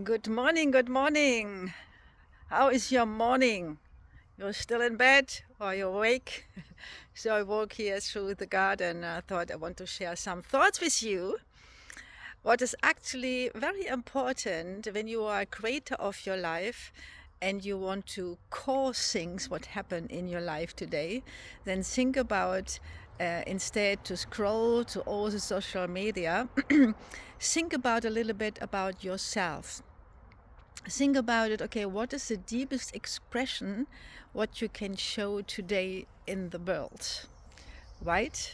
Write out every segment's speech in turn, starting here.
Good morning, good morning. How is your morning? You're still in bed or you're awake? So I walk here through the garden. I thought I want to share some thoughts with you. What is actually very important when you are a creator of your life and you want to cause things what happen in your life today, then think about instead to scroll to all the social media, think about a little bit about yourself. Think about it. Okay, what is the deepest expression what you can show today in the world, right?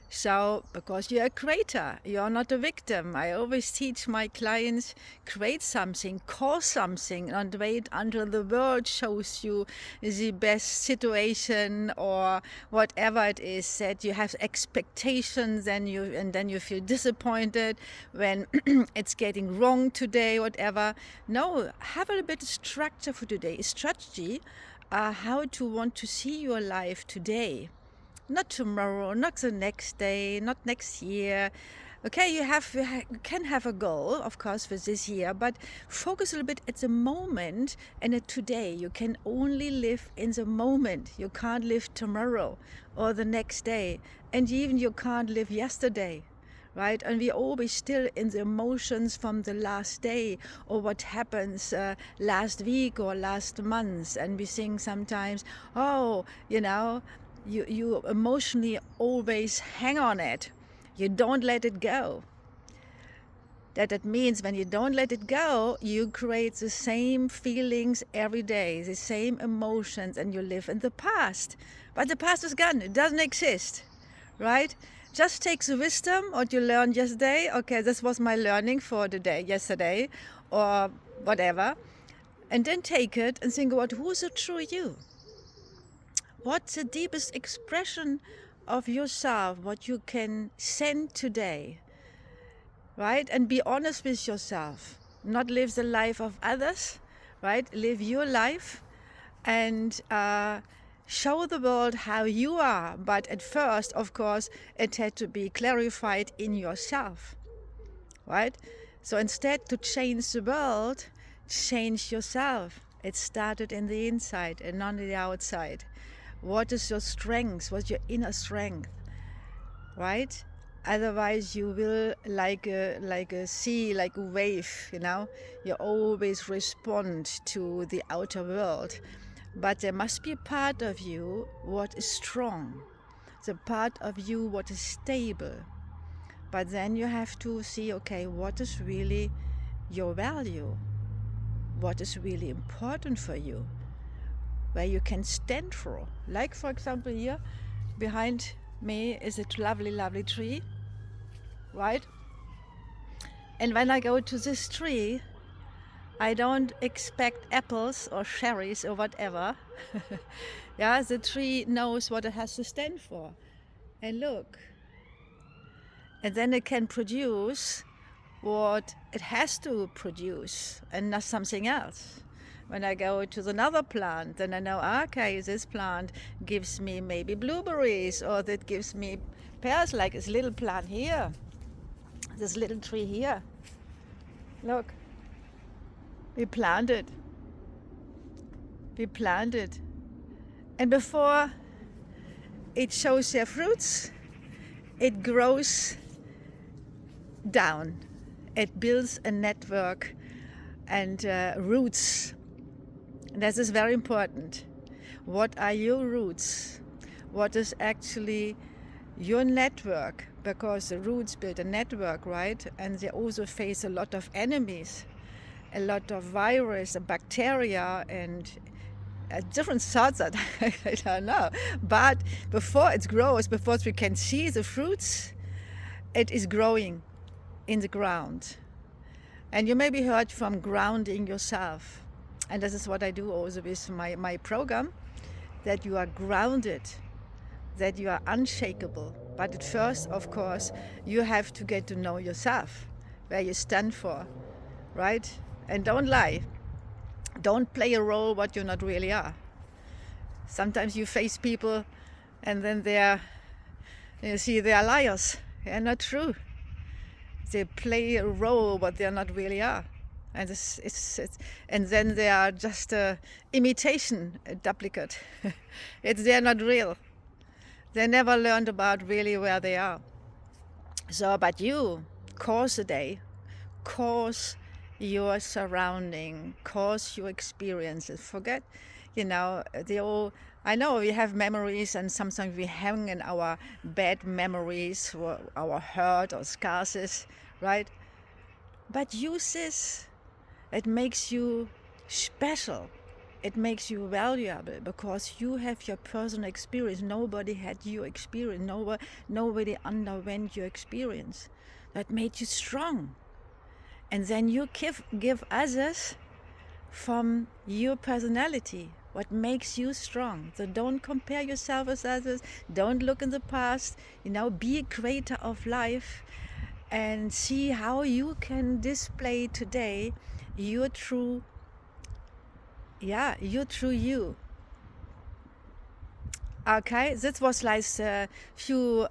So, because you're a creator, you're not a victim. I always teach my clients, create something, cause something, and wait until the world shows you the best situation or whatever it is that you have expectations and then you feel disappointed when it's getting wrong today, whatever. No, have a little bit of structure for today, strategy, how to want to see your life today, not tomorrow, not the next day, not next year. Okay, you can have a goal, of course, for this year, but focus a little bit at the moment and at today. You can only live in the moment. You can't live tomorrow or the next day, and even you can't live yesterday, right? And we always still in the emotions from the last day or what happens last week or last month, and we think sometimes, oh, you emotionally always hang on it. You don't let it go. That means when you don't let it go, you create the same feelings every day, the same emotions, and you live in the past. But the past is gone. It doesn't exist, right? Just take the wisdom what you learned yesterday. Okay, this was my learning for the day yesterday, or whatever, and then take it and think about who's the true you. What's the deepest expression of yourself, what you can send today, right? And be honest with yourself. Not live the life of others, right? Live your life and show the world how you are. But at first, of course, it had to be clarified in yourself, right? So instead to change the world, change yourself. It started in the inside and not on the outside. What is your strength? What's your inner strength, right? Otherwise, you will like a sea, like a wave. You always respond to the outer world, but there must be a part of you what is strong, the part of you what is stable. But then you have to see, okay, what is really your value? What is really important for you? Where you can stand for. Like, for example, here behind me is a lovely, lovely tree, right? And when I go to this tree, I don't expect apples or cherries or whatever. Yeah, the tree knows what it has to stand for. And look. And then it can produce what it has to produce and not something else. When I go to another plant, then I know, okay, this plant gives me maybe blueberries, or that gives me pears, like this little plant here, this little tree here. Look, we planted. We planted. And before it shows their fruits, it grows down. It builds a network and roots. And this is very important. What are your roots? What is actually your network? Because the roots build a network, right? And they also face a lot of enemies, a lot of virus, bacteria, and different sorts that I don't know. But before it grows, before we can see the fruits, it is growing in the ground. And you maybe heard from grounding yourself. And this is what I do also with my program, that you are grounded, that you are unshakable. But at first, of course, you have to get to know yourself, where you stand for, right? And don't lie. Don't play a role what you not really are. Sometimes you face people and then you see they are liars. They're not true. They play a role what they not really are, And and then they are just a imitation, a duplicate. They're not real. They never learned about really where they are. So, but you cause the day, cause your surrounding, cause your experiences. Forget, I know we have memories, and sometimes we hang in our bad memories, or our hurt or scars, right? But use this. It makes you special. It makes you valuable because you have your personal experience. Nobody had your experience. Nobody underwent your experience. That made you strong. And then you give others from your personality, what makes you strong. So don't compare yourself with others. Don't look in the past. Be a creator of life and see how you can display today your true you. Okay, this was like a few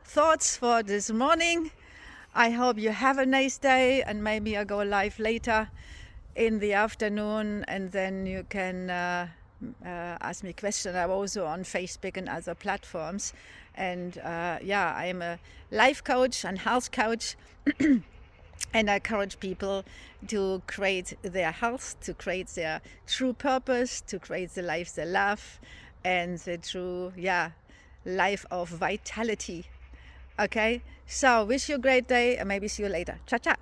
thoughts for this morning. I hope you have a nice day, and maybe I'll go live later in the afternoon, and then you can ask me questions. I'm also on Facebook and other platforms. And I am a life coach and health coach. And I encourage people to create their health, to create their true purpose, to create the life they love, and the true, life of vitality. Okay? So wish you a great day, and maybe see you later. Ciao, ciao.